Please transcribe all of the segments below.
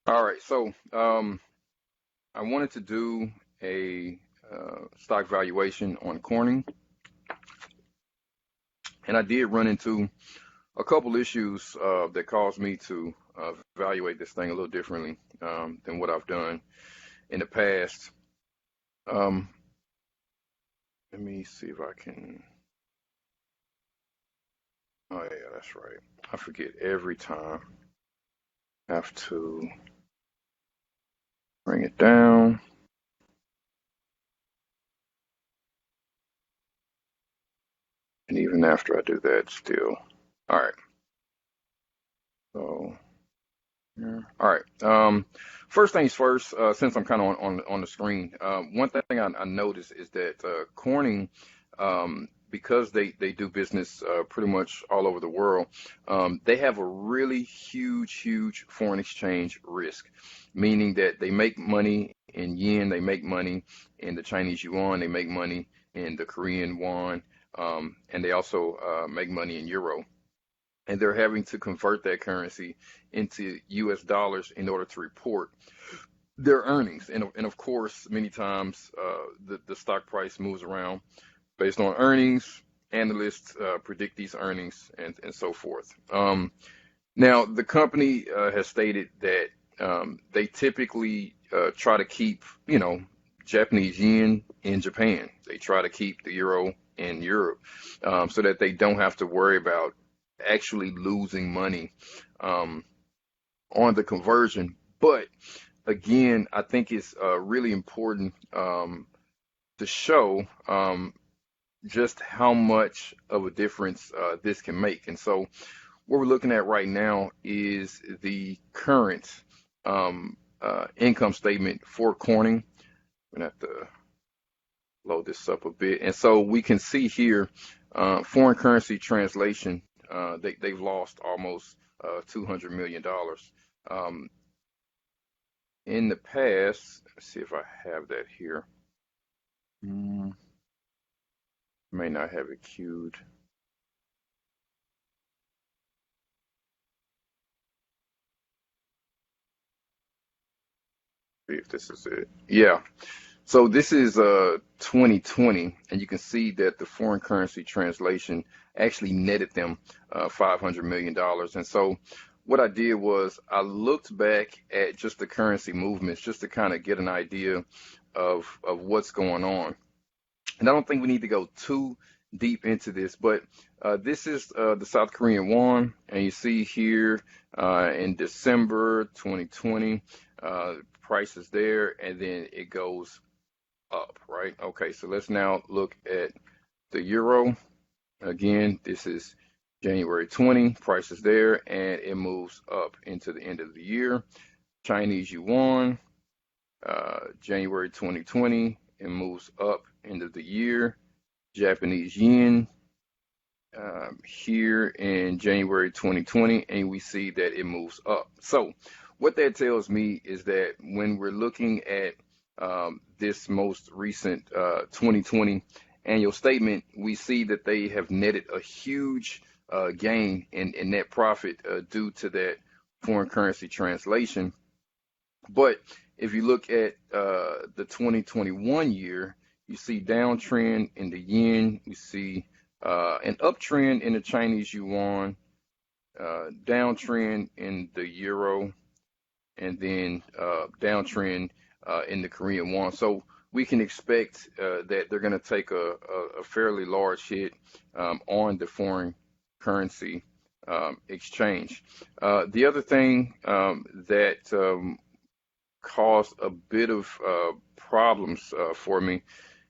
All right, so I wanted to do a stock valuation on Corning, and I did run into a couple issues that caused me to evaluate this thing a little differently than what I've done in the past. Um, Let me see if I can. Oh yeah, that's right. I forget every time. I have to bring it down, and even after I do that, still. All right. So. Yeah. All right. First things first, since I'm kind of on the screen, one thing I noticed is that Corning, because they do business pretty much all over the world, they have a really huge foreign exchange risk, meaning that they make money in yen, they make money in the Chinese yuan, they make money in the Korean won, and they also make money in euro, and they're having to convert that currency into US dollars in order to report their earnings. And of course, many times the stock price moves around based on earnings. Analysts predict these earnings and so forth. Now, the company has stated that they typically try to keep, Japanese yen in Japan. They try to keep the euro in Europe so that they don't have to worry about actually losing money um, on the conversion. But again, I think it's really important to show just how much of a difference this can make. And so, what we're looking at right now is the current income statement for Corning. I'm gonna have to load this up a bit, and so we can see here foreign currency translation. They've lost almost $200 million. Um, in the past, let's see if I have that here. Mm, May not have it queued. See if this is it. Yeah. So this is 2020, and you can see that the foreign currency translation actually netted them $500 million. And so what I did was I looked back at just the currency movements just to kind of get an idea of what's going on. And I don't think we need to go too deep into this, but this is the South Korean won, and you see here in December 2020, prices there, and then it goes up, right? Okay, so let's now look at the euro. Again, this is January 20, prices there, and it moves up into the end of the year. Chinese yuan, January 2020, it moves up end of the year. Japanese yen, here in January 2020, and we see that it moves up. So what that tells me is that when we're looking at this most recent 2020 annual statement, we see that they have netted a huge gain in net profit due to that foreign currency translation. But if you look at the 2021 year, you see downtrend in the yen, you see an uptrend in the Chinese yuan, downtrend in the euro, and then downtrend in the Korean won. So we can expect that they're going to take a fairly large hit on the foreign currency exchange. The other thing that caused a bit of problems for me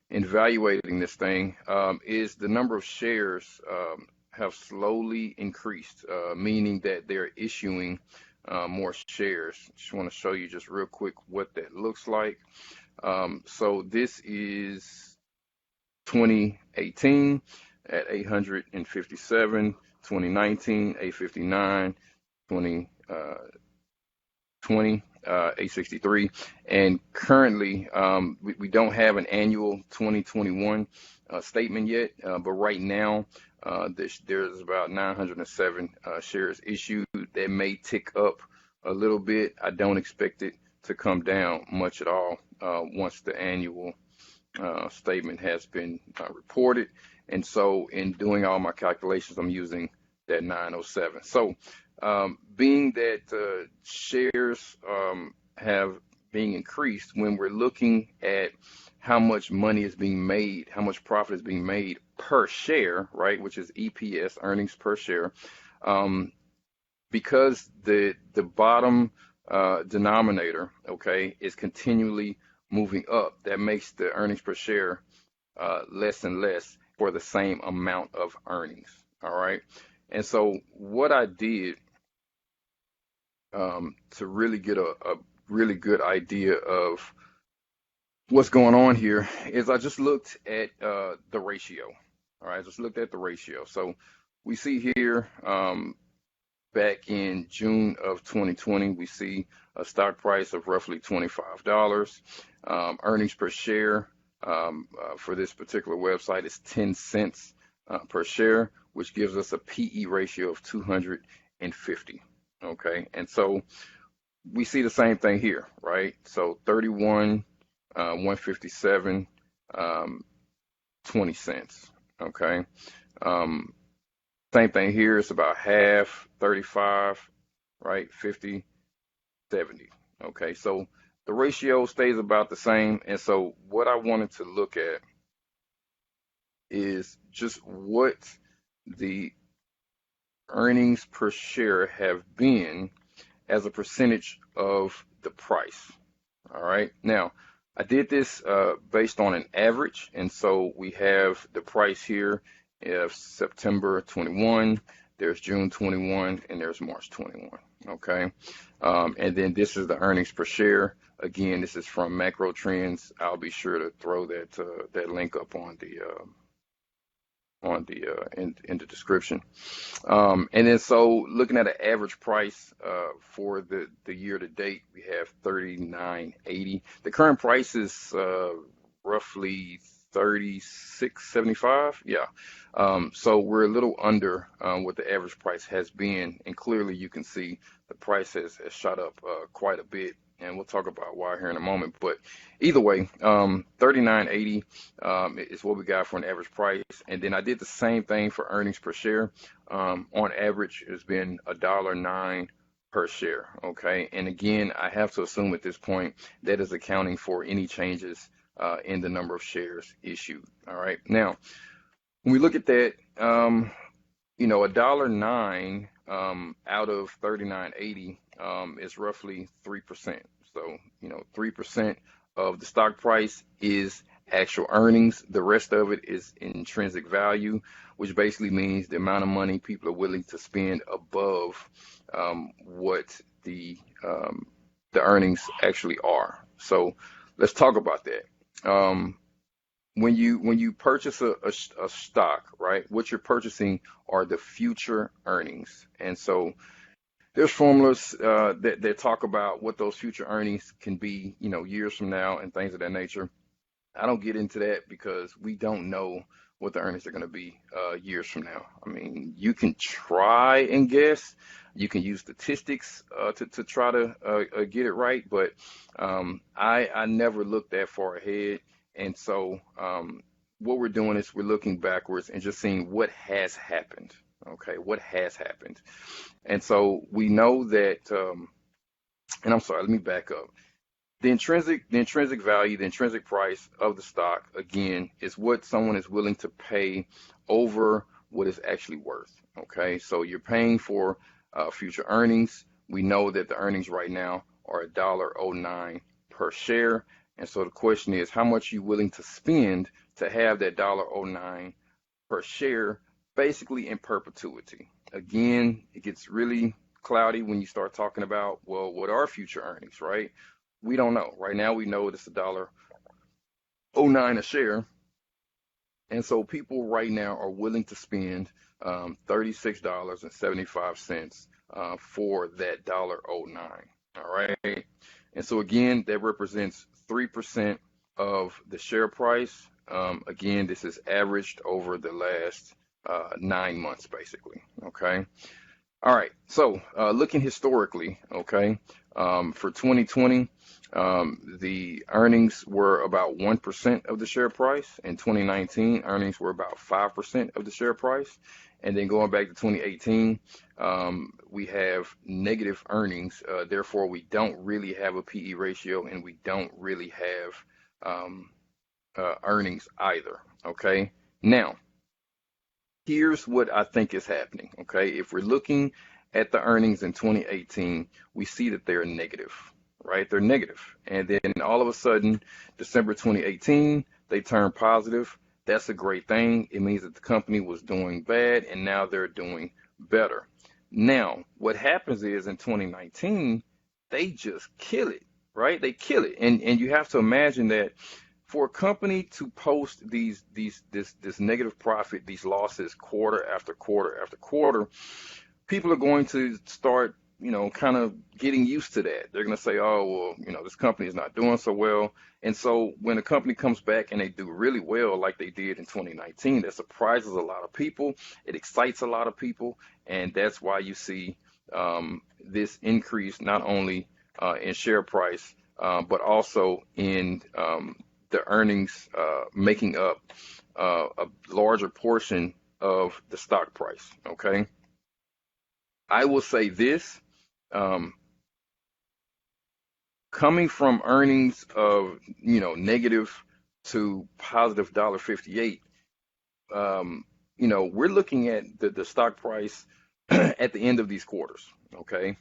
in evaluating this thing is the number of shares have slowly increased, meaning that they're issuing more shares. Just want to show you just real quick what that looks like. So this is 2018 at 857, 2019 859, 2020 863, and currently we don't have an annual 2021 statement yet, but right now there's about 907 shares issued. That may tick up a little bit. I don't expect it to come down much at all once the annual statement has been reported. And so in doing all my calculations, I'm using that 907. So being that shares have being increased, when we're looking at how much money is being made, how much profit is being made per share, right, which is EPS, earnings per share, because the bottom denominator, okay, is continually moving up, that makes the earnings per share less and less for the same amount of earnings. All right. And so what I did to really get a really good idea of what's going on here is I just looked at the ratio. All right. I just looked at the ratio. So we see here back in June of 2020, we see a stock price of roughly $25. Earnings per share for this particular website is 10 cents per share, which gives us a PE ratio of 250. Okay, and so we see the same thing here, right? So 31, 157, 20 cents. Okay. Same thing here. It's about half, 35, right? 50, 70. Okay. So the ratio stays about the same. And so what I wanted to look at is just what the earnings per share have been as a percentage of the price. All right. Now, I did this based on an average. And so we have the price here of September 21, there's June 21, and there's March 21. Okay. And then this is the earnings per share. Again, this is from Macro Trends. I'll be sure to throw that link up on the in the description. And then so looking at an average price for the year to date, we have $39.80. The current price is roughly $36.75. Yeah. So we're a little under what the average price has been, and clearly you can see the price has shot up quite a bit. And we'll talk about why here in a moment. But either way, $39.80 is what we got for an average price. And then I did the same thing for earnings per share. On average, it's been $1.09 per share. Okay. And again, I have to assume at this point that is accounting for any changes in the number of shares issued. All right. Now, when we look at that, $1.09 out of $39.80 is roughly 3%. So, 3% of the stock price is actual earnings. The rest of it is intrinsic value, which basically means the amount of money people are willing to spend above what the earnings actually are. So let's talk about that. When you purchase a stock, right, what you're purchasing are the future earnings. And so there's formulas that talk about what those future earnings can be, years from now and things of that nature. I don't get into that because we don't know what the earnings are going to be years from now. I mean, you can try and guess. You can use statistics to try to get it right, but I never look that far ahead. And so what we're doing is we're looking backwards and just seeing what has happened. Okay, what has happened. And so we know that, and I'm sorry, let me back up. The intrinsic value, the intrinsic price of the stock, again, is what someone is willing to pay over what it's actually worth. Okay, so you're paying for future earnings. We know that the earnings right now are $1.09 per share. And so the question is, how much are you willing to spend to have that $1.09 per share basically in perpetuity? Again, it gets really cloudy when you start talking about, well, what are future earnings, right? We don't know. Right now we know it's $1.09 a share. And so people right now are willing to spend $36.75 for that $1.09. All right. And so again, that represents 3% of the share price. Again, this is averaged over the last 9 months, basically. Okay. All right. So looking historically, okay, for 2020, the earnings were about 1% of the share price. In 2019, earnings were about 5% of the share price. And then going back to 2018, we have negative earnings. Therefore, we don't really have a PE ratio and we don't really have earnings either. Okay. Now, here's what I think is happening. Okay. If we're looking at the earnings in 2018, we see that they're negative, right? They're negative. And then all of a sudden, December 2018, they turn positive. That's a great thing. It means that the company was doing bad and now they're doing better. Now, what happens is in 2019, they just kill it, right? They kill it. And you have to imagine that for a company to post this negative profit, these losses quarter after quarter after quarter, people are going to start, kind of getting used to that. They're going to say, oh, well, this company is not doing so well. And so when a company comes back and they do really well, like they did in 2019, that surprises a lot of people. It excites a lot of people. And that's why you see this increase not only in share price, but also in the earnings making up a larger portion of the stock price. Okay. I will say this, um, coming from earnings of, negative to positive $1.58, we're looking at the stock price at the end of these quarters. Okay.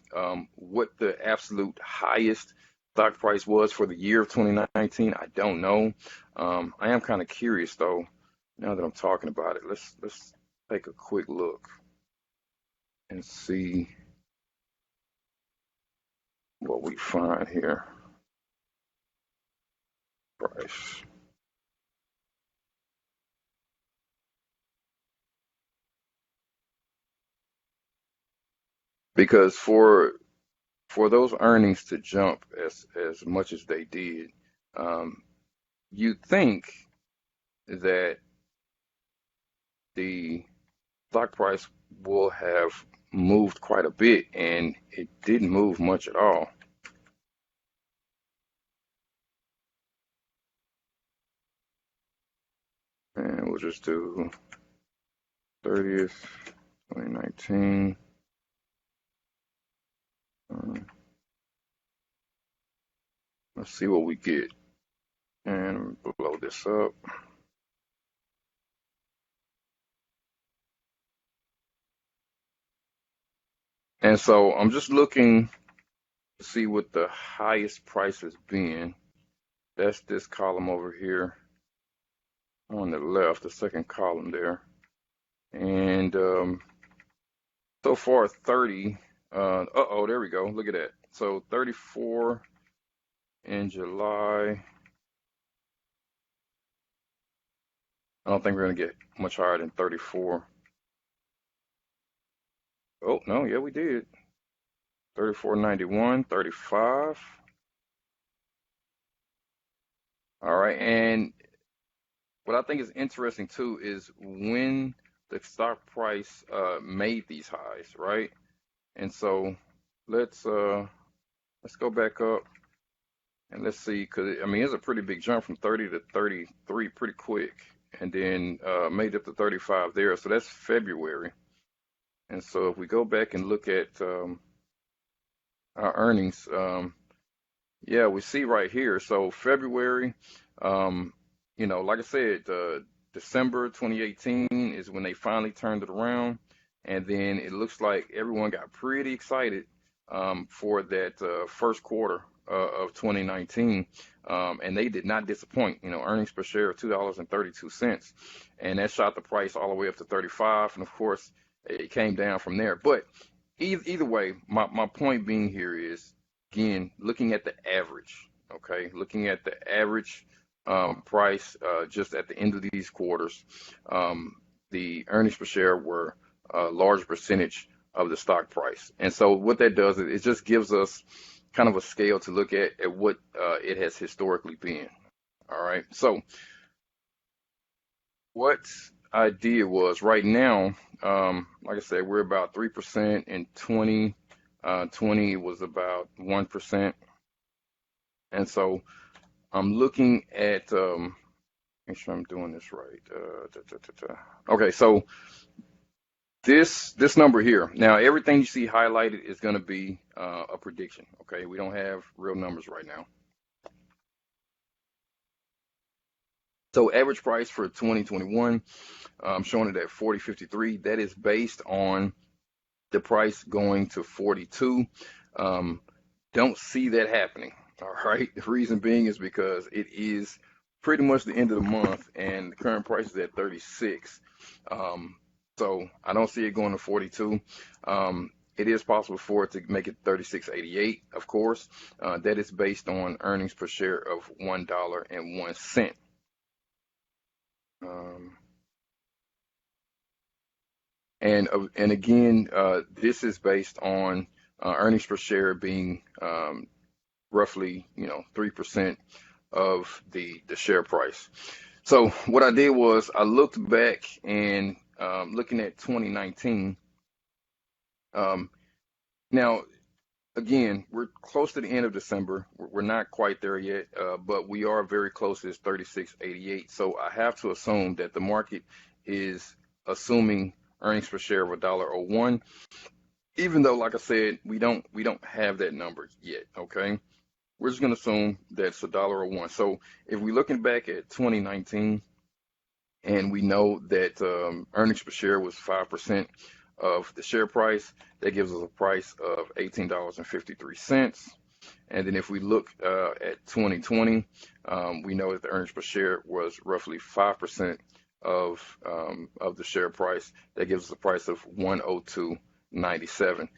What the absolute highest stock price was for the year of 2019, I don't know. I am kind of curious though, now that I'm talking about it. Let's take a quick look and see what we find here. Price. Because for those earnings to jump as much as they did, um, you'd think that the stock price will have moved quite a bit, and it didn't move much at all. And we'll just do 30th, 2019. Um, let's see what we get and blow this up. And so I'm just looking to see what the highest price has been. That's this column over here on the left, the second column there. And so far 30, uh-oh, there we go. Look at that. So 34 in July. I don't think we're going to get much higher than 34. Oh, no, yeah, we did. 34.91, 35. All right. And what I think is interesting too is when the stock price made these highs, right? And so let's uh let's go back up and let's see, because I mean it's a pretty big jump from 30 to 33 pretty quick, and then made up to 35 there. So that's February. And so if we go back and look at our earnings, yeah, we see right here. So February, um, like I said, December 2018 is when they finally turned it around, and then it looks like everyone got pretty excited for that first quarter of 2019, and they did not disappoint. Earnings per share of $2.32, and that shot the price all the way up to 35, and of course it came down from there. But either way, my point being here is, again, looking at the average, okay, looking at the average price just at the end of these quarters, the earnings per share were a large percentage of the stock price. And so what that does is it just gives us kind of a scale to look at what it has historically been. All right. So what I did was right now, like I said, we're about 3% in 20. 20 was about 1%. And so I'm looking at, make sure I'm doing this right. Okay, so this number here. Now, everything you see highlighted is going to be a prediction. Okay, we don't have real numbers right now. So average price for 2021, I'm showing it at 40.53. That is based on the price going to 42. Don't see that happening. All right. The reason being is because it is pretty much the end of the month and the current price is at 36. So I don't see it going to 42. It is possible for it to make it 36.88, of course. That is based on earnings per share of $1.01. Um, and again, this is based on earnings per share being roughly, 3% of the share price. So what I did was I looked back and looking at 2019. Now, again, we're close to the end of December. We're not quite there yet, but we are very close to this 36.88. So I have to assume that the market is assuming earnings per share of $1.01, even though, like I said, we don't have that number yet. Okay, we're just gonna assume that's $1.01. So if we're looking back at 2019, and we know that earnings per share was 5% of the share price, that gives us a price of $18.53. And then if we look at 2020, we know that the earnings per share was roughly 5% of the share price. That gives us a price of 102.97.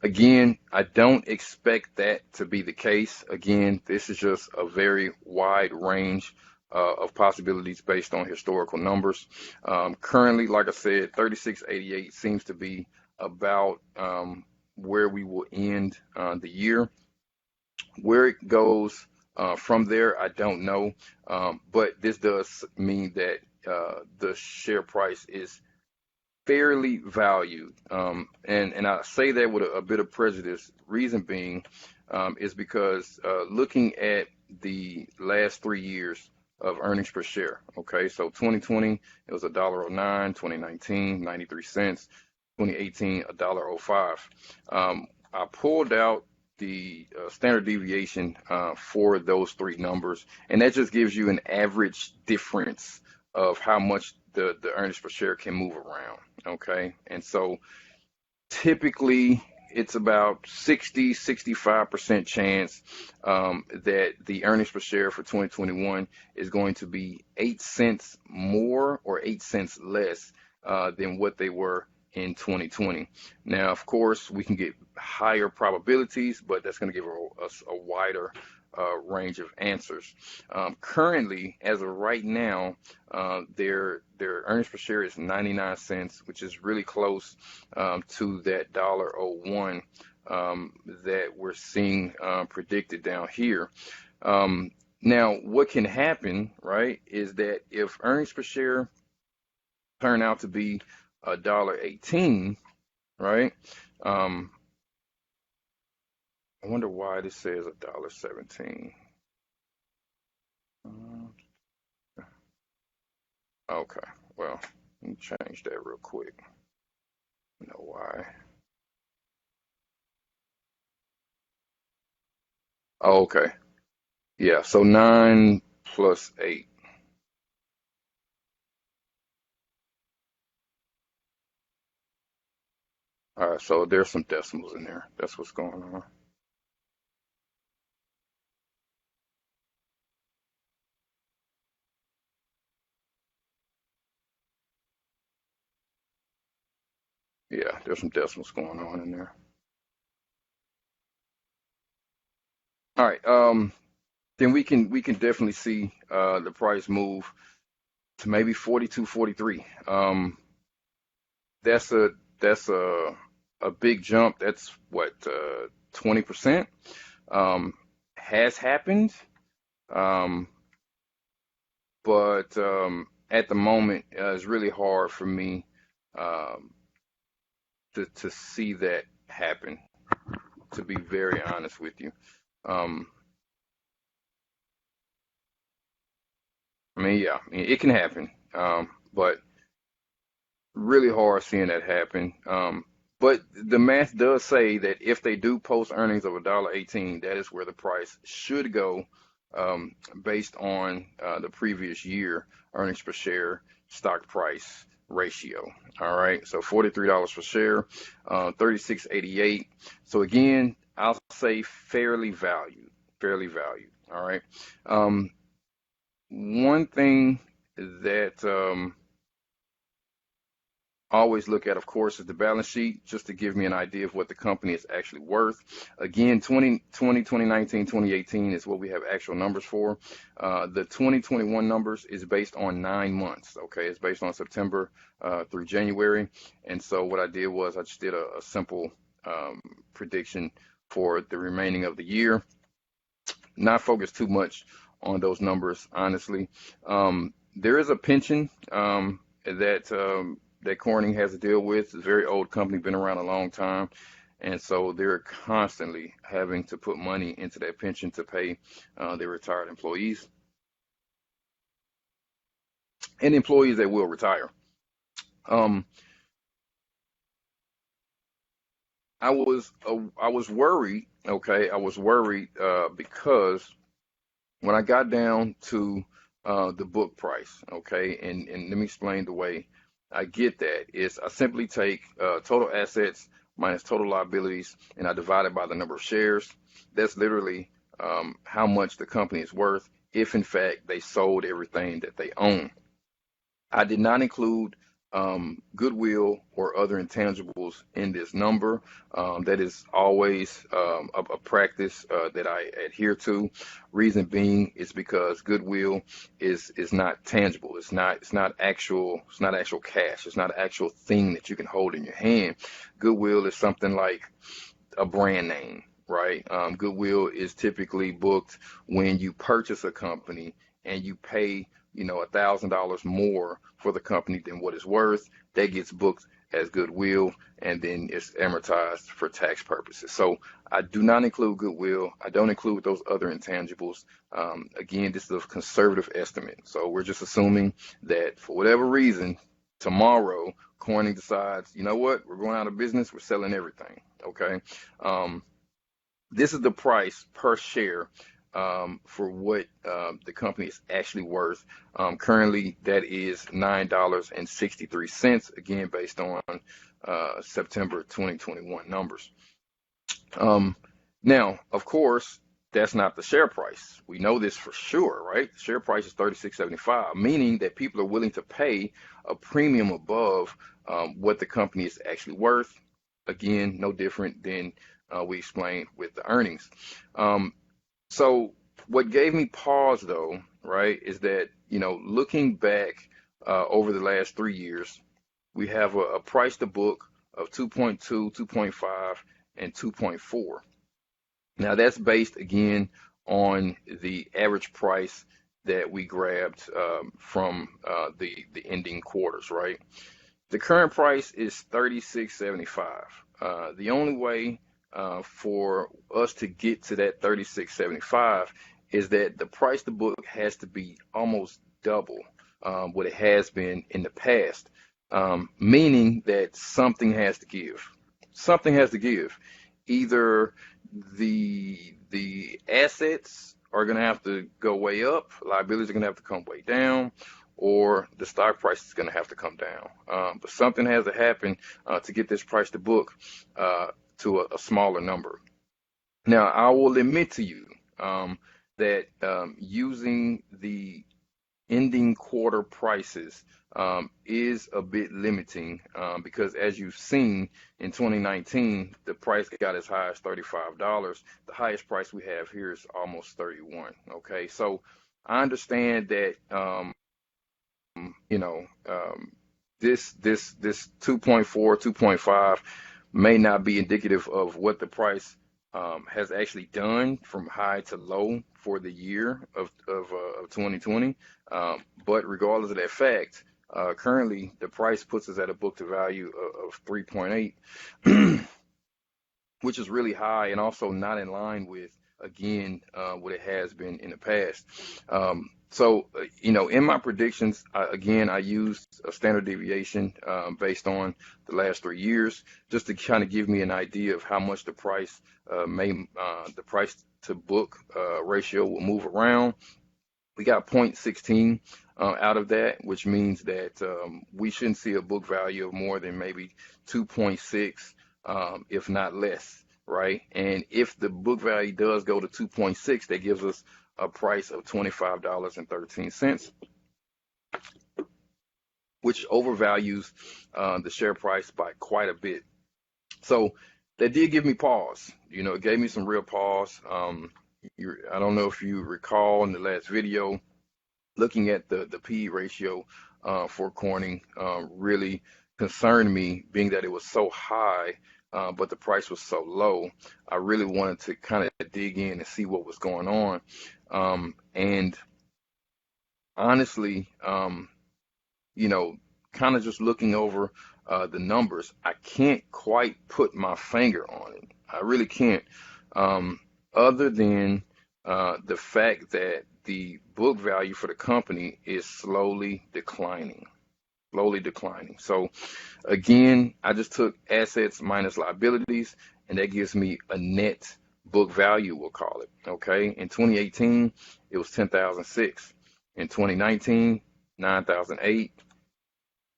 Again, I don't expect that to be the case. Again, this is just a very wide range of possibilities based on historical numbers. Currently, like I said, 36.88 seems to be about where we will end the year. Where it goes from there, I don't know. But this does mean that the share price is fairly valued. And I say that with a bit of prejudice. Reason being is because looking at the last 3 years of earnings per share. Okay, so 2020 it was $1.09, 2019 93 cents, 2018 $1.05. I pulled out the standard deviation for those three numbers, and that just gives you an average difference of how much the earnings per share can move around. Okay, and so typically it's about 65% chance that the earnings per share for 2021 is going to be 8 cents more or 8 cents less than what they were in 2020. Now, of course, we can get higher probabilities, but that's going to give us a wider range of answers. Currently, as of right now, their earnings per share is 99 cents, which is really close to that $1.01 that we're seeing predicted down here. Now, what can happen, right, is that if earnings per share turn out to be $1.18, right? I wonder why this says $1.17. Okay, well, let me change that real quick. You know why? Oh, okay. Yeah, so 9 plus 8. All right, so there's some decimals in there. That's what's going on. Yeah, there's some decimals going on in there. All right, then we can definitely see the price move to maybe 42, 43. That's a that's a big jump. That's what 20% has happened. Um, but at the moment, it's really hard for me um, to see that happen, to be very honest with you. Um, I mean, yeah, I mean, it can happen, but really hard seeing that happen. But the math does say that if they do post earnings of $1.18, that is where the price should go, based on the previous year earnings per share stock price ratio. All right, so $43 per share, 36.88. So again, I'll say fairly valued, fairly valued. All right. Um, One thing that always look at, of course, is the balance sheet, just to give me an idea of what the company is actually worth. Again, 2019, 2018 is what we have actual numbers for. The 2021 numbers is based on 9 months, okay? It's based on September through January. And so what I did was I just did a simple prediction for the remaining of the year, not focus too much on those numbers, honestly. There is a pension that Corning has to deal with. It's a very old company, been around a long time. And so they're constantly having to put money into that pension to pay their retired employees and employees that will retire. Um, I was worried, okay? I was worried because when I got down to the book price, okay, and let me explain the way I get that is I simply take total assets minus total liabilities and I divide it by the number of shares. That's literally how much the company is worth if in fact they sold everything that they own. I did not include goodwill or other intangibles in this number. That is always a practice that I adhere to. Reason being is because goodwill is not tangible. It's not actual cash. It's not an actual thing that you can hold in your hand. Goodwill is something like a brand name, right? Goodwill is typically booked when you purchase a company and you pay, $1,000 more for the company than what it's worth. That gets booked as goodwill, and then it's amortized for tax purposes. So I do not include goodwill. I don't include those other intangibles. Again, this is a conservative estimate. So we're just assuming that for whatever reason, tomorrow, Corning decides, you know what, we're going out of business, we're selling everything. Okay. This is the price per share for what the company is actually worth. Currently, that is $9.63, again, based on September 2021 numbers. Now, of course, that's not the share price. We know this for sure, right? The share price is 36.75, meaning that people are willing to pay a premium above what the company is actually worth. Again, no different than we explained with the earnings. So what gave me pause though, right, is that, looking back over the last 3 years, we have a price to book of 2.2, 2.5, and 2.4. Now that's based again on the average price that we grabbed from the ending quarters, right? The current price is 36.75. The only way for us to get to that 36.75 is that the price to book has to be almost double what it has been in the past, meaning that something has to give. Something has to give. Either the assets are going to have to go way up, liabilities are going to have to come way down, or the stock price is going to have to come down. But something has to happen to get this price to book to a smaller number. Now, I will admit to you that using the ending quarter prices is a bit limiting because, as you've seen in 2019, the price got as high as $35. The highest price we have here is almost 31. Okay, so I understand that you know this 2.4, 2.5 may not be indicative of what the price has actually done from high to low for the year of 2020. But regardless of that fact, currently the price puts us at a book to value of 3.8, which is really high and also not in line with, again, what it has been in the past. In my predictions, again, I used a standard deviation based on the last 3 years, just to kind of give me an idea of how much the price the price to book ratio will move around. We got 0.16 out of that, which means that we shouldn't see a book value of more than maybe 2.6, if not less, right? And if the book value does go to 2.6, that gives us a price of $25.13, which overvalues the share price by quite a bit. So that did give me pause. It gave me some real pause. I don't know if you recall in the last video, looking at the PE ratio for Corning really concerned me, being that it was so high, but the price was so low. I really wanted to kind of dig in and see what was going on. And honestly, kind of just looking over the numbers, I can't quite put my finger on it. I really can't. Other than the fact that the book value for the company is slowly declining. So again, I just took assets minus liabilities, and that gives me a net book value, we'll call it. Okay. In 2018, it was 10,006. In 2019, 9,008.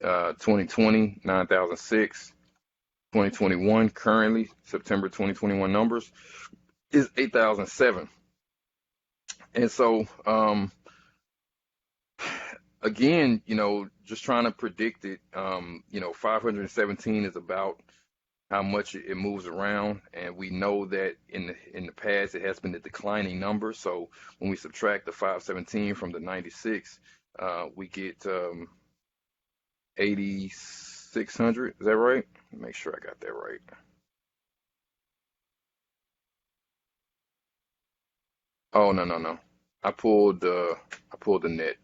2020, 9,006. 2021, currently September 2021 numbers, is 8,007. And so, again, just trying to predict it, 517 is about how much it moves around, and we know that in the past it has been a declining number. So when we subtract the 517 from the 96, we get 8,600. Is that right? Make sure I got that right. Oh, no. I pulled the net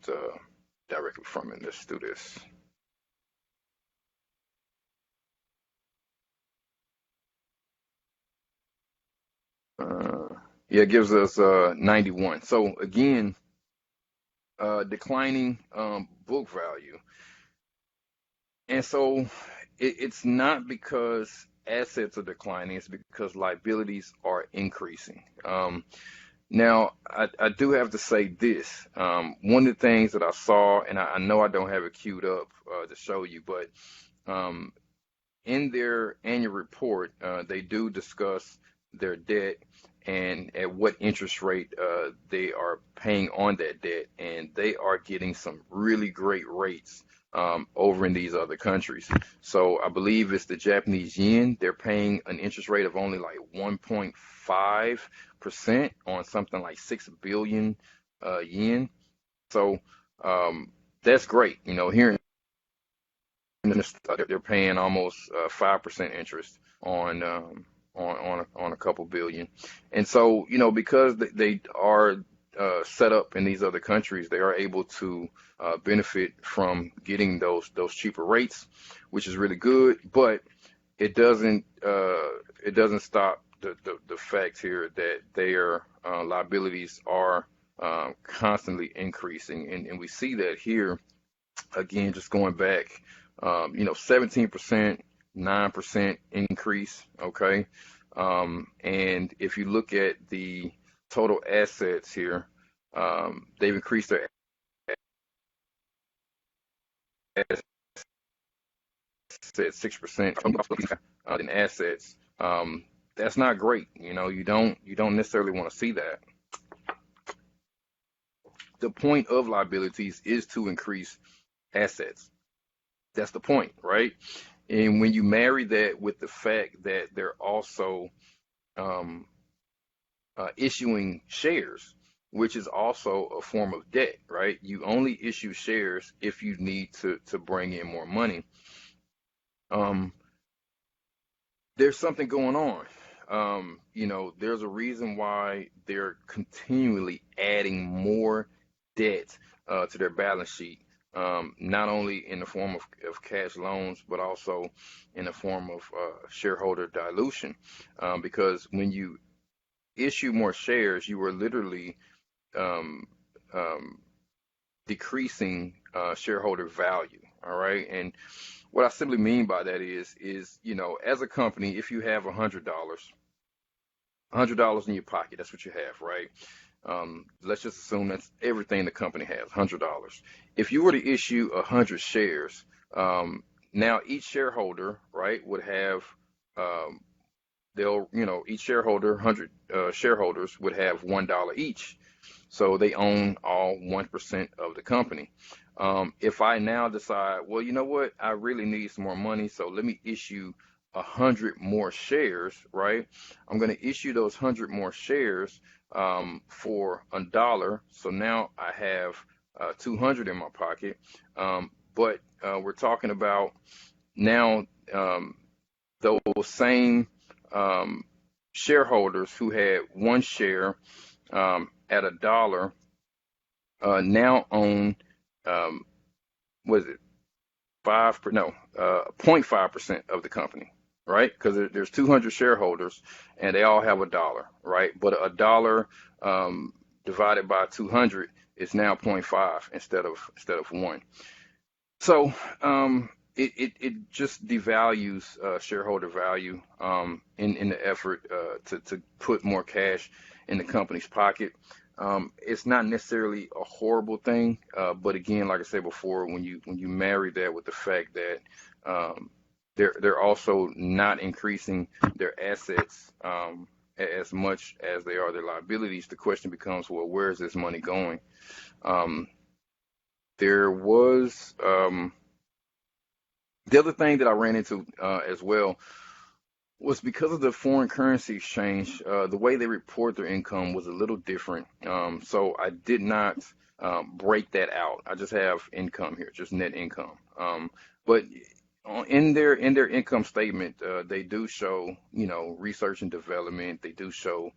directly from it. Let's do this. Yeah, it gives us 91. So again, declining book value. And so it's not because assets are declining, it's because liabilities are increasing. Now, I do have to say this. One of the things that I saw, and I know I don't have it queued up to show you, but in their annual report, they do discuss their debt and at what interest rate they are paying on that debt. And they are getting some really great rates over in these other countries. So I believe it's the Japanese yen. They're paying an interest rate of only like 1.5% on something like 6 billion yen. So that's great. Here in this, they're paying almost 5% interest on a couple billion. And so, because they are set up in these other countries, they are able to benefit from getting those cheaper rates, which is really good. But it doesn't stop the fact here that their liabilities are constantly increasing, and we see that here again, just going back, 17%, 9% increase. Okay. And if you look at the total assets here, they've increased their assets 6% in assets. That's not great. You don't necessarily want to see that. The point of liabilities is to increase assets. That's the point, right? And when you marry that with the fact that they're also issuing shares, which is also a form of debt, right? You only issue shares if you need to bring in more money. There's something going on. there's a reason why they're continually adding more debt to their balance sheet, not only in the form of cash loans, but also in the form of shareholder dilution. Because when you issue more shares, you are literally um, um, decreasing shareholder value. All right. And what I simply mean by that is, as a company, if you have $100 in your pocket, that's what you have, right? Let's just assume that's everything the company has, $100. If you were to issue 100 shares, now each shareholder, right, would have, um, each shareholder, 100 shareholders would have $1 each. So they own all 1% of the company. If I now decide, well, you know what, I really need some more money, so let me issue 100 more shares, right? I'm going to issue those 100 more shares for $1. So now I have 200 in my pocket. But we're talking about now those same shareholders who had one share at $1 now own was it 0.5% of the company, right? Because there's 200 shareholders and they all have $1, right? But $1 divided by 200 is now 0.5 instead of 1. So it just devalues shareholder value in the effort to put more cash in the company's pocket. It's not necessarily a horrible thing, but again, like I said before, when you marry that with the fact that they're also not increasing their assets as much as they are their liabilities, the question becomes, well, where is this money going? There was the other thing that I ran into as well was because of the foreign currency exchange, the way they report their income was a little different. So I did not break that out. I just have income here, just net income. But in their income statement, they do show, research and development. They do show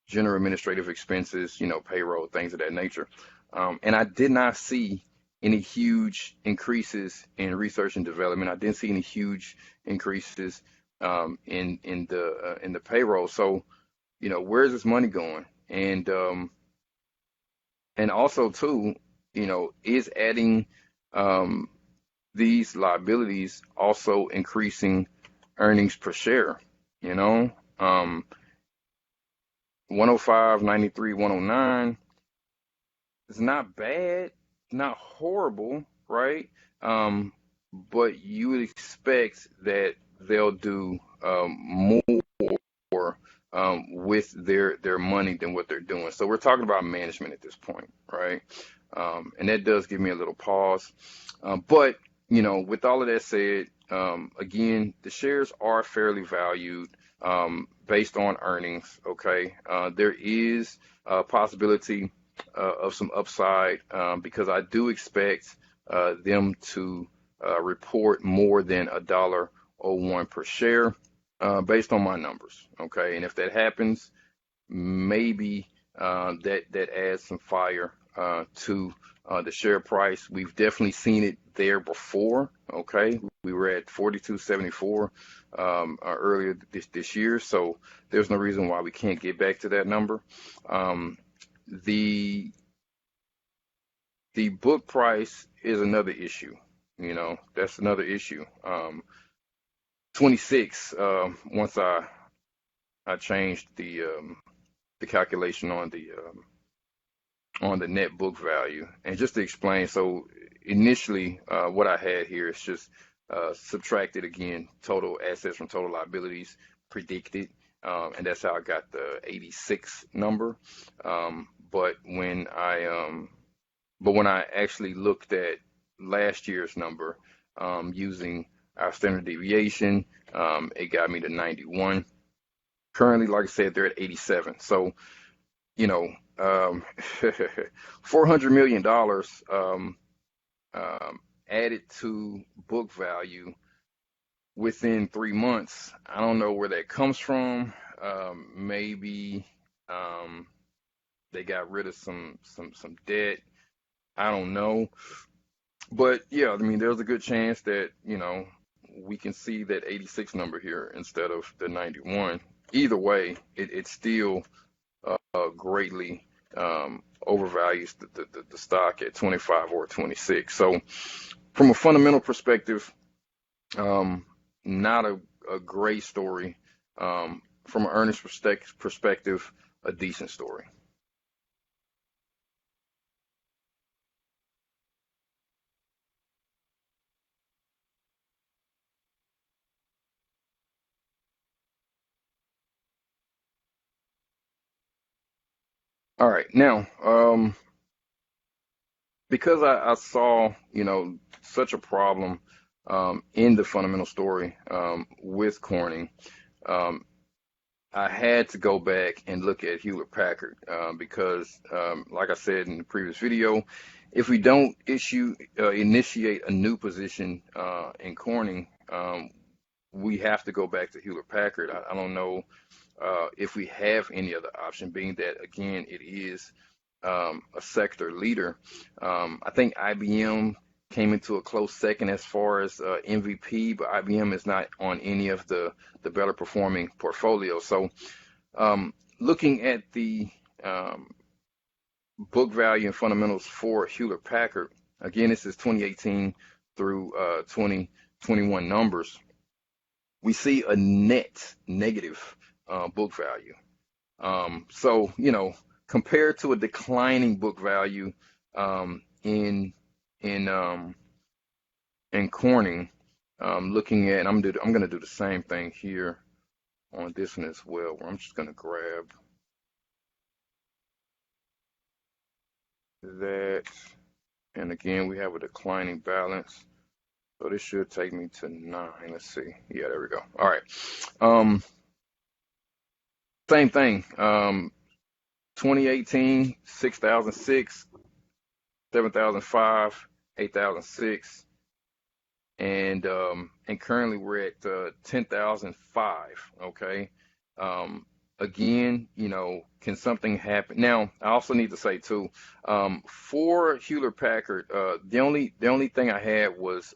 general administrative expenses, payroll, things of that nature. And I did not see any huge increases in research and development. I didn't see any huge increases in the payroll. So, where is this money going? And also too, is adding these liabilities also increasing earnings per share? 105, 93, 109 is not bad, not horrible, right? But you would expect that they'll do more with their money than what they're doing. So we're talking about management at this point, right? And that does give me a little pause. But with all of that said, again, the shares are fairly valued based on earnings. Okay, there is a possibility of some upside because I do expect them to report more than $1.01 per share based on my numbers. Okay, and if that happens, maybe that adds some fire to the share price. We've definitely seen it there before. Okay, we were at 42.74 earlier this year, so there's no reason why we can't get back to that number. The book price is another issue. That's another issue. 26. Once I changed the calculation on the net book value, and just to explain, so initially what I had here is just subtracted again total assets from total liabilities predicted, and that's how I got the 86 number. But when I actually looked at last year's number using our standard deviation, it got me to 91. Currently, like I said, they're at 87. So, $400 million added to book value within 3 months. I don't know where that comes from. Maybe they got rid of some debt. I don't know. But yeah, I mean, there's a good chance that, we can see that 86 number here instead of the 91. Either way, it still greatly overvalues the stock at 25 or 26. So from a fundamental perspective, not a great story. From an earnings perspective, a decent story. All right, now, because I saw, such a problem in the fundamental story with Corning, um, I had to go back and look at Hewlett Packard because, like I said in the previous video, if we don't initiate a new position in Corning, we have to go back to Hewlett Packard. I don't know if we have any other option, being that, again, it is a sector leader. I think IBM came into a close second as far as MVP, but IBM is not on any of the better performing portfolios. So looking at the book value and fundamentals for Hewlett Packard, again, this is 2018 through 2021 numbers. We see a net negative book value. So, compared to a declining book value in in Corning, looking at, I'm going to do the same thing here on this one as well, where I'm just going to grab that. And again, we have a declining balance. So this should take me to 9. Let's see. Yeah, there we go. All right. Same thing. 2018, 6,006, 7,005, 8,006, and currently we're at 10,005. Okay. Again, can something happen? Now, I also need to say too, for Hewlett Packard, the only thing I had was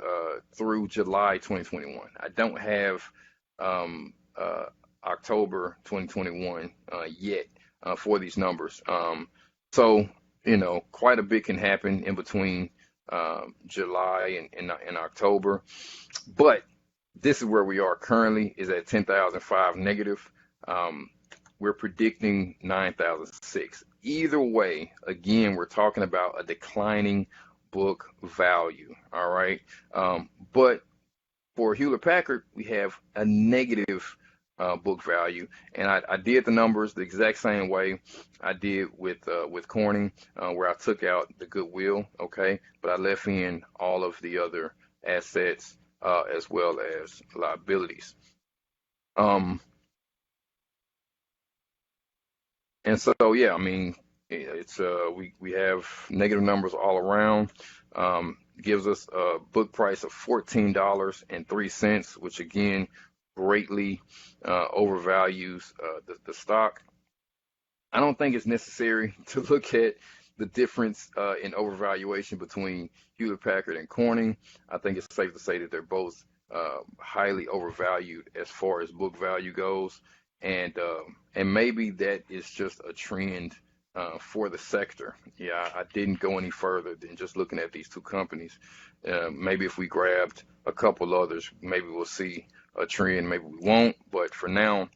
through July 2021. I don't have October 2021 yet for these numbers. So, quite a bit can happen in between July and October. But this is where we are currently, is at 10,005 negative. We're predicting 9,006. Either way, again, we're talking about a declining book value. All right. But for Hewlett Packard, we have a negative book value, and I did the numbers the exact same way I did with Corning, where I took out the goodwill, okay, but I left in all of the other assets as well as liabilities. And so, yeah, I mean, it's we have negative numbers all around. Gives us a book price of $14.03, which again greatly overvalues the stock. I don't think it's necessary to look at the difference in overvaluation between Hewlett Packard and Corning. I think it's safe to say that they're both highly overvalued as far as book value goes, and maybe that is just a trend for the sector. Yeah, I didn't go any further than just looking at these two companies. Maybe if we grabbed a couple others, maybe we'll see a trend, maybe we won't. But for now,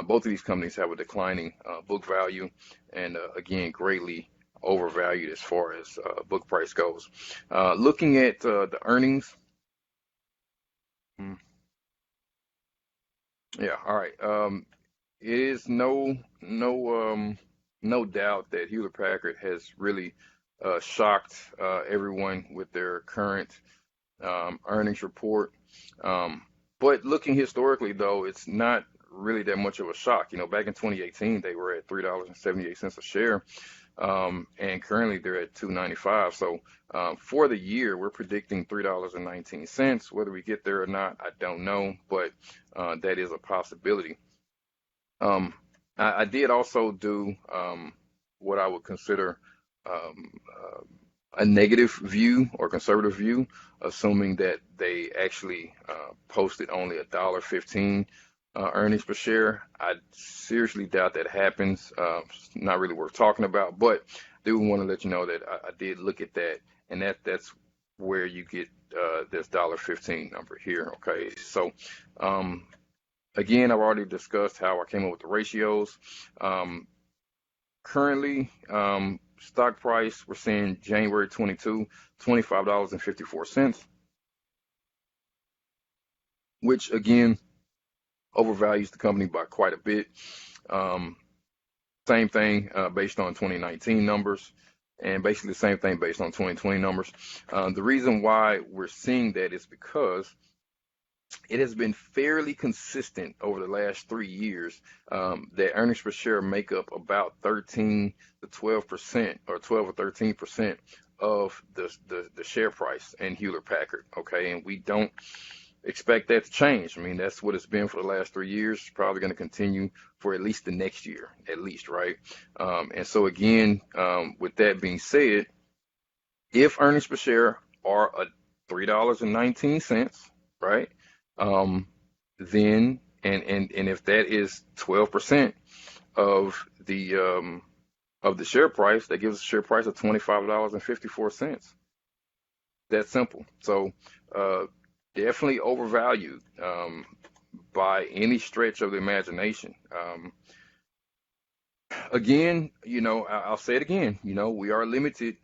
both of these companies have a declining book value, and again, greatly overvalued as far as book price goes. Looking at the earnings. mm, Yeah, all right. It is no doubt that Hewlett Packard has really shocked everyone with their current earnings report. But looking historically, though, it's not really that much of a shock. Back in 2018, they were at $3.78 a share. and currently they're at 2.95. So for the year, we're predicting $3.19. Whether we get there or not, I don't know, but that is a possibility. I did also do what I would consider um, a negative view or conservative view, assuming that they actually posted only $1.15 earnings per share. I seriously doubt that happens. It's not really worth talking about, but do want to let you know that I did look at that, and that's where you get this $1.15 number here. Okay, so again, I've already discussed how I came up with the ratios. Currently, stock price, we're seeing January 22, $25.54, which again overvalues the company by quite a bit. Um, Same thing based on 2019 numbers, and basically the same thing based on 2020 numbers. The reason why we're seeing that is because it has been fairly consistent over the last 3 years that earnings per share make up about 13 to 12% or 12 or 13% of the share price in Hewlett Packard. Okay, and we don't expect that to change. I mean, that's what it's been for the last 3 years. It's probably going to continue for at least the next year, at least, right? And so again, with that being said, if earnings per share are $3.19, right? Um, then and if that is 12% of the share price, that gives a share price of $25.54. That simple. So definitely overvalued by any stretch of the imagination. Again, I'll say it again. We are limited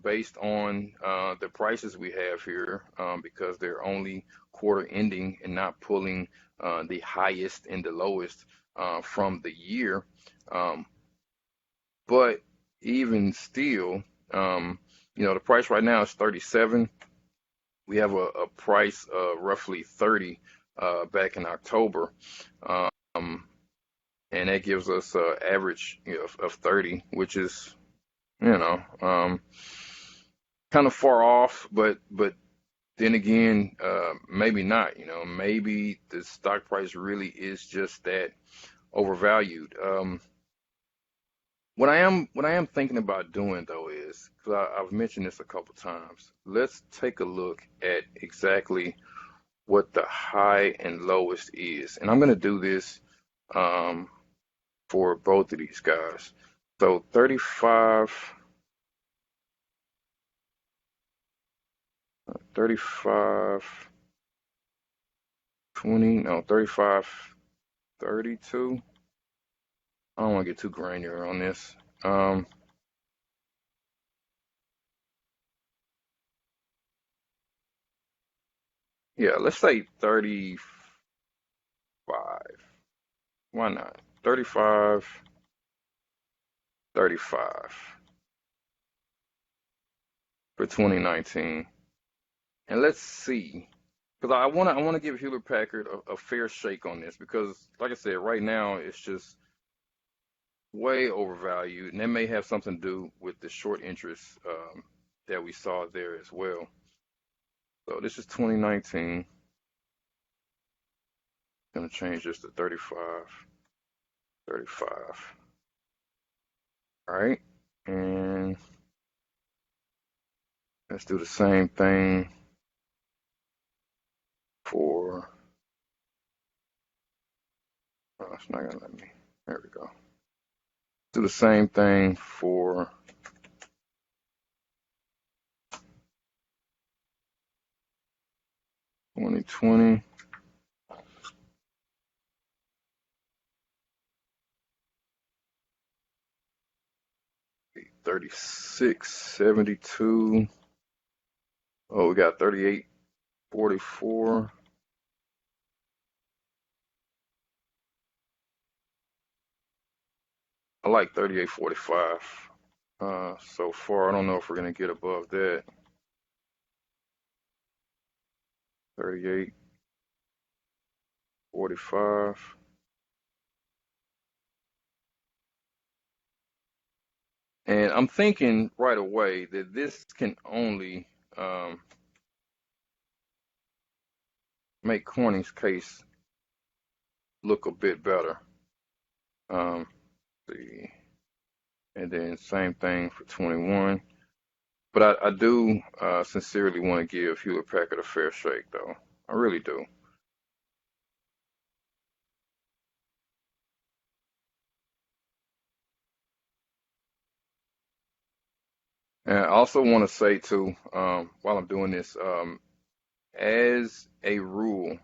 based on the prices we have here because they're only quarter ending and not pulling the highest and the lowest from the year. Um, but even still, the price right now is 37. We have a price of roughly 30 back in October. Um, and that gives us an average of 30, which is, kind of far off, but then again, maybe not. Maybe the stock price really is just that overvalued. What I am thinking about doing though is, because I've mentioned this a couple times, let's take a look at exactly what the high and lowest is, and I'm going to do this for both of these guys. So 35, 35, 20, no, 35, 32. I don't want to get too granular on this. Yeah, let's say 35. Why not? 35, 35 for 2019. And let's see, because I want to give Hewlett Packard a fair shake on this because, like I said, right now it's just way overvalued, and that may have something to do with the short interest that we saw there as well. So this is 2019. Gonna change this to 35, 35. All right, and let's do the same thing for. Oh, it's not gonna let me. There we go. Do the same thing for 2020. 36.72. Oh, we got 38.44. I like 38.45 so far. I don't know if we're gonna get above that. 38.45. And I'm thinking right away that this can only make Corning's case look a bit better. Um, see, and then same thing for 21. But I do sincerely want to give Hewlett Packard a fair shake, though. I really do. And I also want to say too, while I'm doing this, as a rule,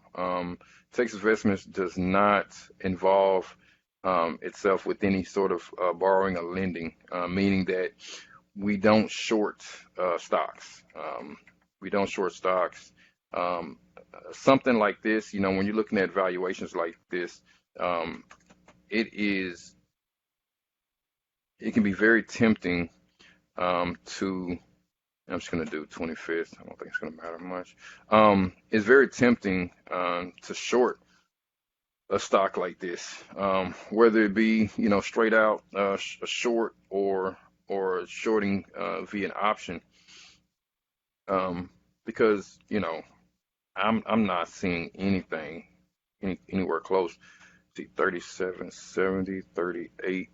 Texas Investments does not involve itself with any sort of borrowing or lending, meaning that we don't short stocks. We don't short stocks. Um, Something like this, when you're looking at valuations like this, um, it is it can be very tempting to. I'm just going to do 25th. I don't think it's going to matter much. It's very tempting to short a stock like this, whether it be straight out a short or shorting via an option, because I'm not seeing anything anywhere close. See 37, 70, 38,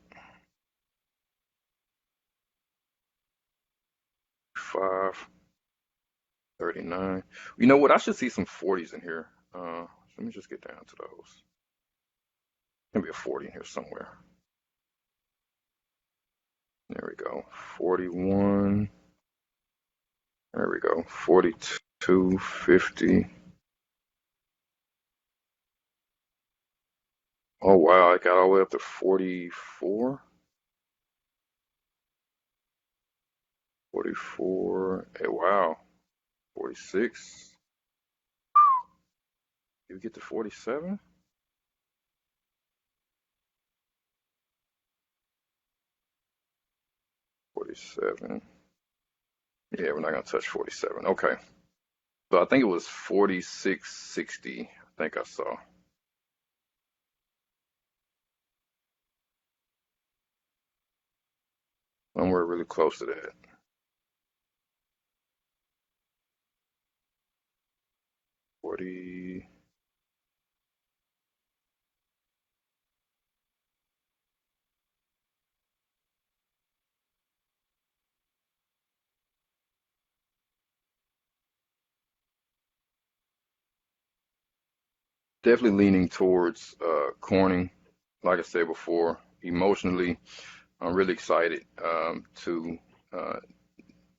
5, 39. You know what? I should see some 40s in here. Let me just get down to those. Maybe a 40 in here somewhere. There we go. 41. There we go. 42, 50. Oh wow, I got all the way up to 44. 44. Hey, wow. 46. Did we get to 47? 47. Yeah, we're not gonna touch 47. Okay. So I think it was 46.60. I think I saw. Somewhere really close to that. 40. Definitely leaning towards Corning. Like I said before, emotionally, I'm really excited to uh,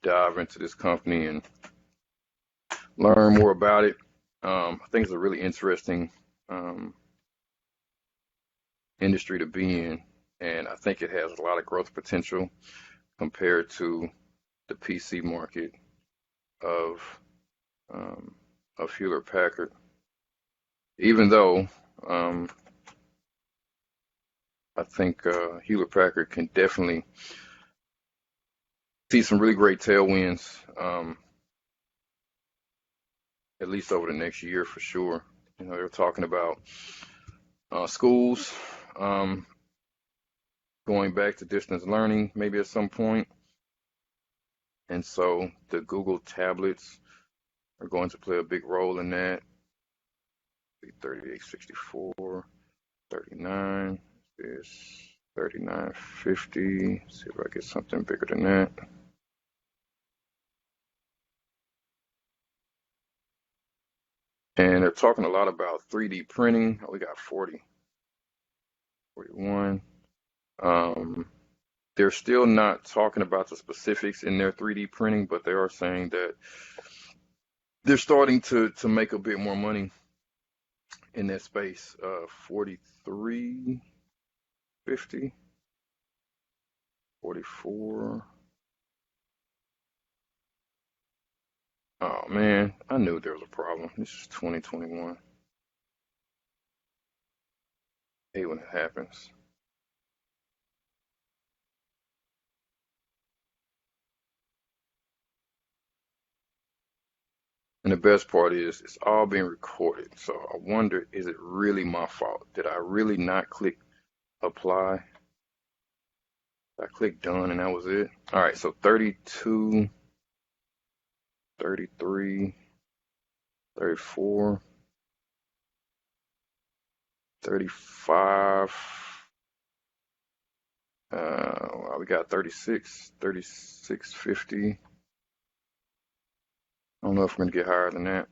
dive into this company and learn more about it. I think it's a really interesting um, industry to be in, and I think it has a lot of growth potential compared to the PC market of um, of Hewlett Packard. Even though um, I think Hewlett Packard can definitely see some really great tailwinds, at least over the next year for sure. They're talking about schools um, going back to distance learning maybe at some point, and so the Google tablets are going to play a big role in that. 3864, 39, this 3950. See if I get something bigger than that. And they're talking a lot about 3D printing. Oh, we got 40, 41. Um, they're still not talking about the specifics in their 3D printing, but they are saying that they're starting to make a bit more money in that space. 43.50, 44. Oh man, I knew there was a problem. This is 2021. Hate when it happens. And the best part is it's all being recorded. So I wonder, is it really my fault? Did I really not click apply? I clicked done and that was it. All right, so 32, 33, 34, 35. Well, we got 36, 36.50. I don't know if we're gonna get higher than that.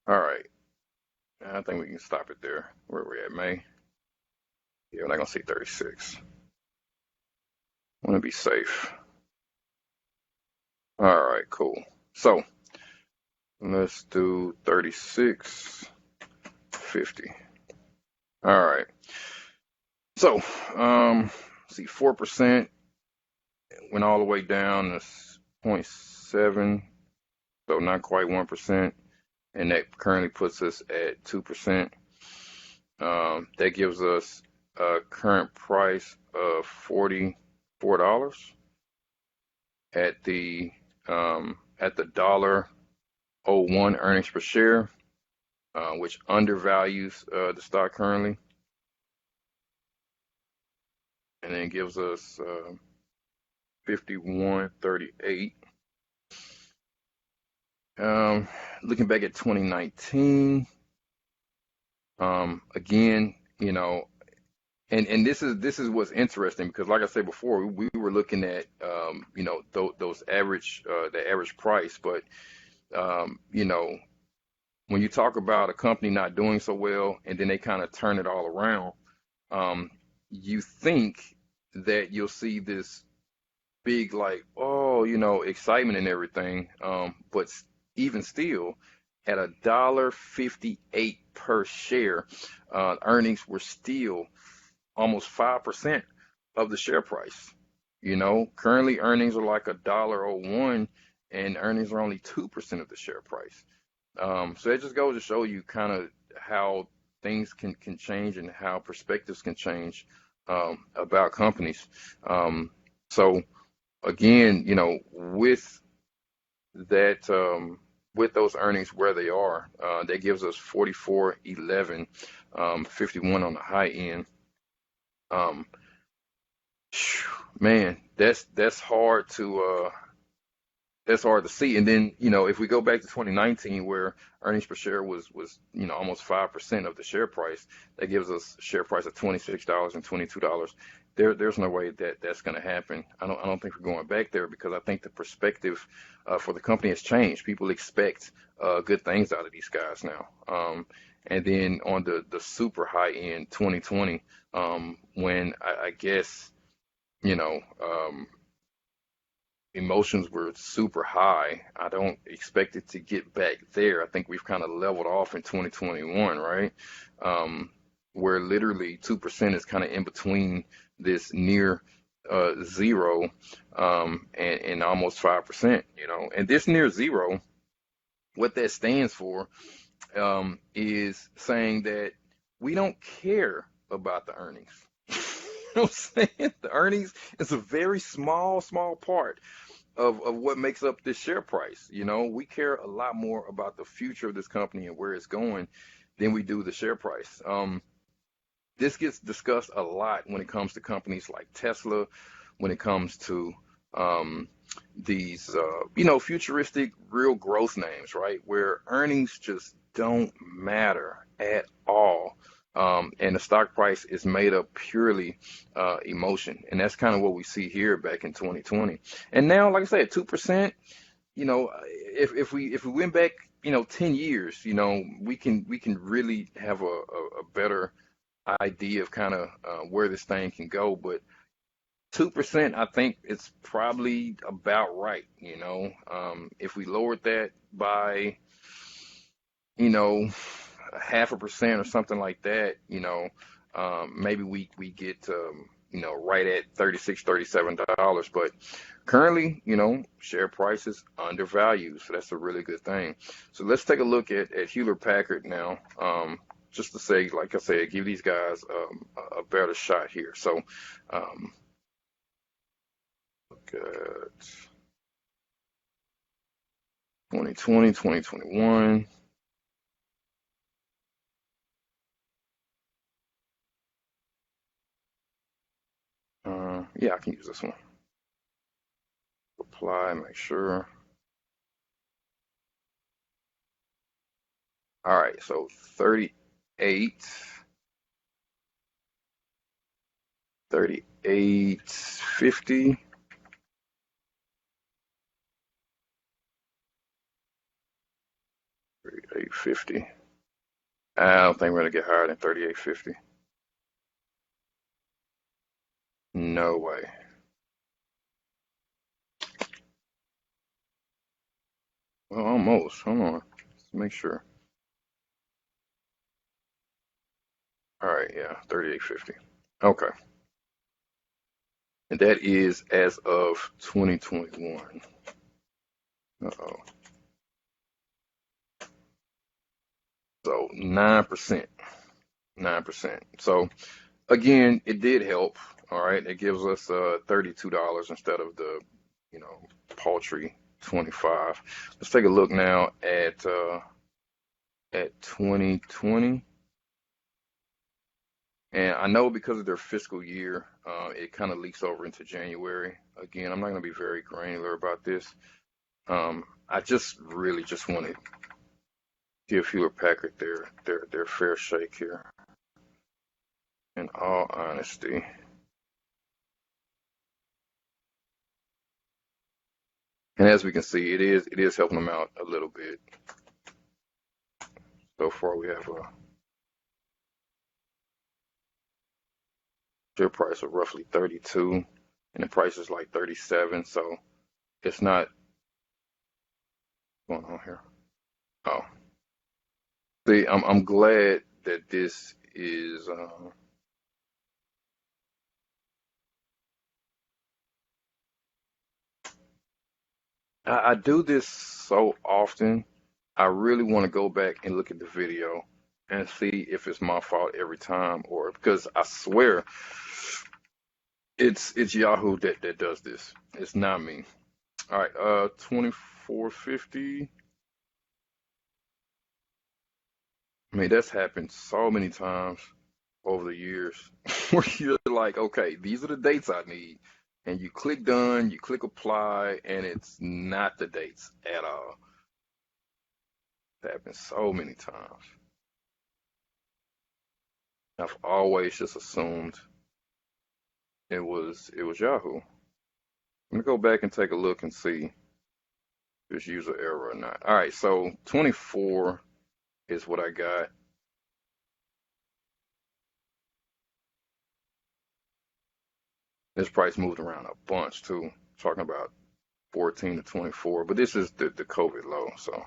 All right, I think we can stop it there. Where we at, May? Yeah, we're not gonna see 36. Want to be safe. All right, cool. So let's do 36.50. All right. So, see, 4% went all the way down to 0.7, so not quite 1%, and that currently puts us at 2%. That gives us a current price of $44 at the $1.01 earnings per share, which undervalues the stock currently, and then gives us 51.38. Looking back at 2019, again, and this is what's interesting because, like I said before, we were looking at those average the average price, but when you talk about a company not doing so well and then they kind of turn it all around, you think that you'll see this big like, oh, excitement and everything, but even still, at $1.58 per share, earnings were still almost 5% of the share price. Currently earnings are like $1.01 and earnings are only 2% of the share price. So it just goes to show you kind of how things can change and how perspectives can change about companies. So again, with that, with those earnings where they are, that gives us 44.11, 51 on the high end. Man, that's hard to see. And then, if we go back to 2019 where earnings per share was almost 5% of the share price, that gives us a share price of $26 and $22. There's no way that's going to happen. I don't think we're going back there because I think the perspective for the company has changed. People expect good things out of these guys now. And then on the super high end 2020, when I guess emotions were super high, I don't expect it to get back there. I think we've kind of leveled off in 2021, right? Where literally 2% is kind of in between this near zero and almost 5%, and this near zero, what that stands for is saying that we don't care about the earnings. You know what I'm saying? The earnings is a very small part of what makes up this share price. We care a lot more about the future of this company and where it's going than we do the share price. This gets discussed a lot when it comes to companies like Tesla, when it comes to these, futuristic real growth names, right? Where earnings just don't matter at all. And the stock price is made up purely emotion. And that's kind of what we see here back in 2020. And now, like I said, 2%, if we went back, 10 years, we can really have a better idea of kind of where this thing can go. But 2%, I think it's probably about right. If we lowered that by, 0.5% or something like that, maybe we get, right at $36, $37. But currently, share price is undervalued. So that's a really good thing. So let's take a look at Hewlett Packard now. Just to say, like I said, give these guys a better shot here. So look at 2020, 2021. Yeah, I can use this one. Apply, make sure. All right, so 38, 38.50. 38.50. I don't think we're gonna get higher than 38.50. No way. Well, almost. Hold on. Let's make sure. All right, yeah, 38.50. Okay. And that is as of 2021. Uh-oh. So 9%. 9%. So again, it did help. All right. It gives us $32 instead of the, you know, paltry 25. Let's take a look now at 2020. And I know because of their fiscal year, it kind of leaks over into January. Again, I'm not going to be very granular about this. I just really just want to give Hewlett Packard their fair shake here, in all honesty. And as we can see, it is helping them out a little bit. So far, we have a share price of roughly 32, and the price is like 37. So it's not going on here. Oh, see, I'm glad that this is. I do this so often. I really want to go back and look at the video and see if it's my fault every time, or because I swear it's Yahoo that does this. It's not me. All right, 24.50. I mean, that's happened so many times over the years where you're like, okay, these are the dates I need. And you click done, you click apply, and it's not the dates at all. It happens so many times. I've always just assumed it was Yahoo. Let me go back and take a look and see if it's user error or not. All right, so 24 is what I got. This price moved around a bunch too. Talking about 14 to 24, but this is the COVID low. So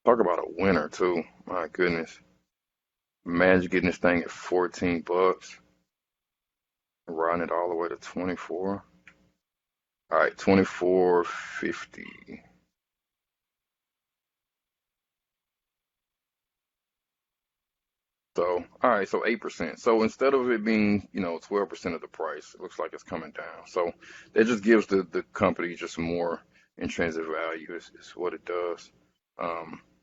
talk about a winner too. My goodness. Imagine getting this thing at 14 bucks, riding it all the way to 24. All right, 24.50. So, all right, so 8%. So instead of it being, 12% of the price, it looks like it's coming down. So that just gives the company just more intrinsic value is what it does.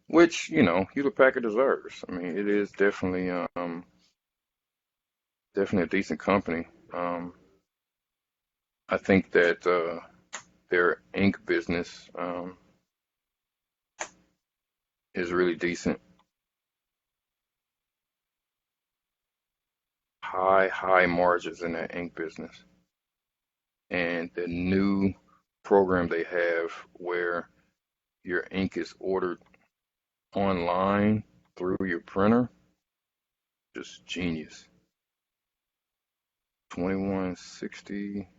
Which, Hewlett Packard deserves. I mean, it is definitely a decent company. I think that their ink business is really decent. High margins in that ink business. And the new program they have where your ink is ordered online through your printer, just genius. 2160.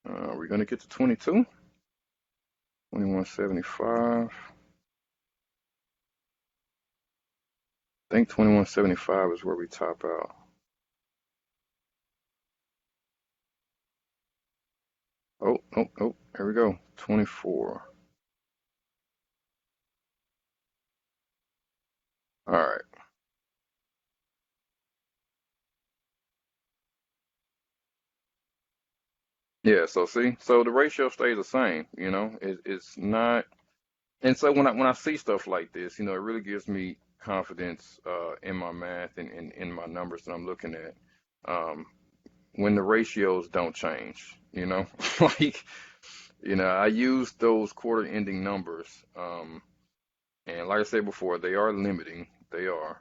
We're gonna get to 22. 2175. I think 2175 is where we top out. Oh, here we go. 24. All right. Yeah, so see, so the ratio stays the same, it's not, and so when I see stuff like this, it really gives me confidence in my math and in my numbers that I'm looking at. Um, when the ratios don't change, like, I use those quarter ending numbers, and like I said before, they are limiting, they are,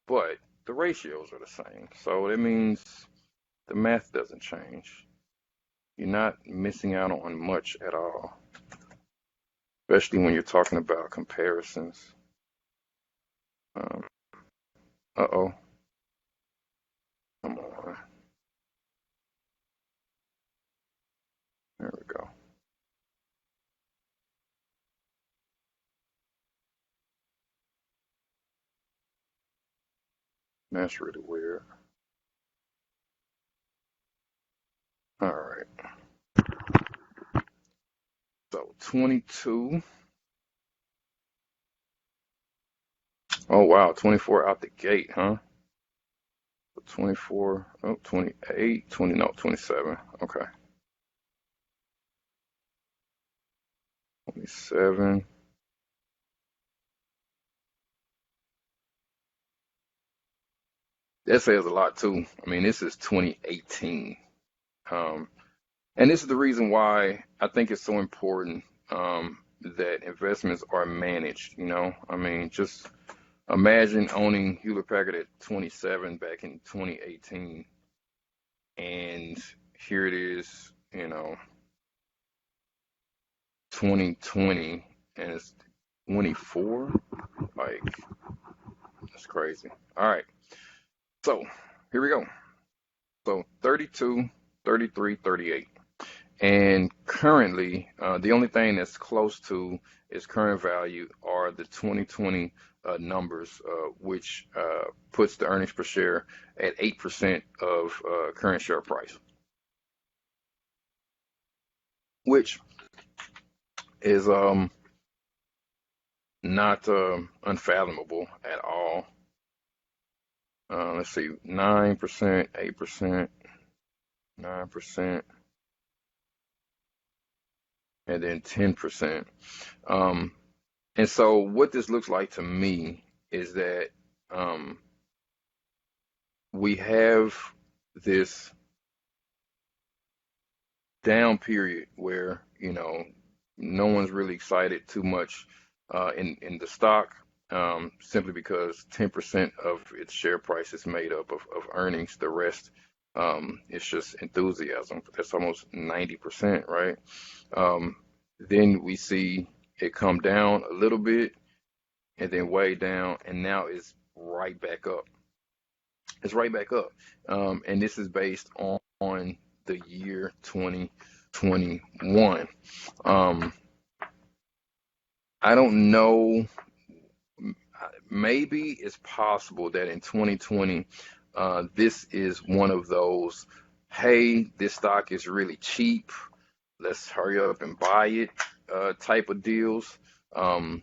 but the ratios are the same. So that means the math doesn't change. You're not missing out on much at all, especially when you're talking about comparisons. Um, uh-oh, come on. There we go. That's really weird. All right. So 22. Oh, wow. 24 out the gate, huh? 24, oh, 28, 20, no, 27. Okay. 27. That says a lot too. I mean, this is 2018. Um, and this is the reason why I think it's so important that investments are managed. I mean, just imagine owning Hewlett Packard at 27 back in 2018, and here it is, 2020, and it's 24. Like, that's crazy. All right, so here we go. So 32, 33, 38. And currently, the only thing that's close to its current value are the 2020 numbers, which puts the earnings per share at 8% of current share price, which is not unfathomable at all. Let's see, 9%, 8%, 9%, and then 10%. Um, and so what this looks like to me is that um, we have this down period where no one's really excited too much in the stock, simply because 10% of its share price is made up of earnings. The rest is just enthusiasm. That's almost 90%, right? Um, then we see it come down a little bit and then way down, and now it's right back up. It's right back up. And this is based on the year 2021. Um, I don't know. Maybe it's possible that in 2020, this is one of those, hey, this stock is really cheap. Let's hurry up and buy it type of deals. Um,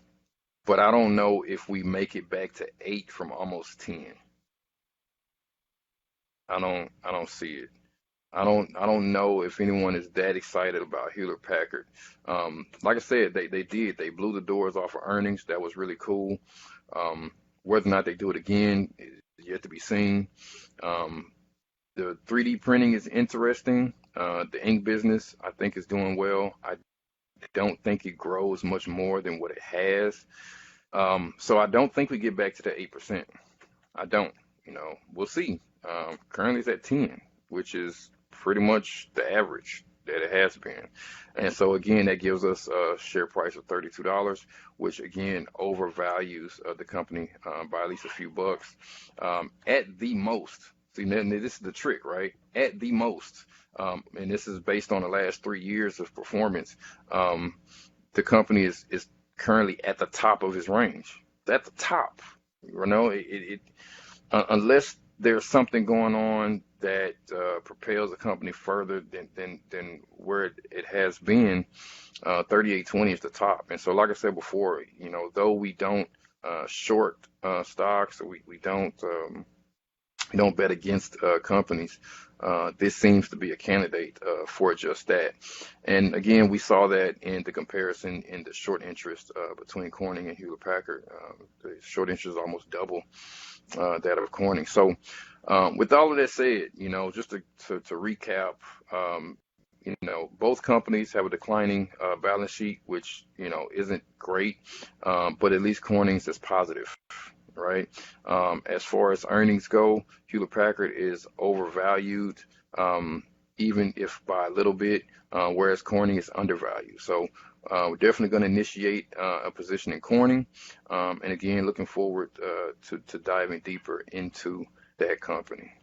but I don't know if we make it back to 8 from almost 10. I don't see it. I don't know if anyone is that excited about Hewlett Packard. Like I said, they did. They blew the doors off of earnings. That was really cool. Um, whether or not they do it again is yet to be seen. Um, the 3D printing is interesting. The ink business, I think, is doing well. I don't think it grows much more than what it has. So I don't think we get back to the 8%. I don't. We'll see. Currently it's at 10, which is pretty much the average that it has been. And so again, that gives us a share price of $32, which again overvalues the company by at least a few bucks. At the most, see, now this is the trick, right? At the most, and this is based on the last 3 years of performance, the company is currently at the top of its range. It's at the top. Unless there's something going on that propels the company further than where it has been, 38.20 is the top. And so, like I said before, though we don't short stocks, or we don't bet against companies, this seems to be a candidate for just that. And again, we saw that in the comparison in the short interest between Corning and Hewlett Packard. The short interest is almost double that of Corning. So with all of that said, just to recap, both companies have a declining balance sheet, which, isn't great, but at least Corning's is positive, right? As far as earnings go, Hewlett Packard is overvalued, even if by a little bit, whereas Corning is undervalued. So we're definitely going to initiate a position in Corning, and again, looking forward to diving deeper into that company.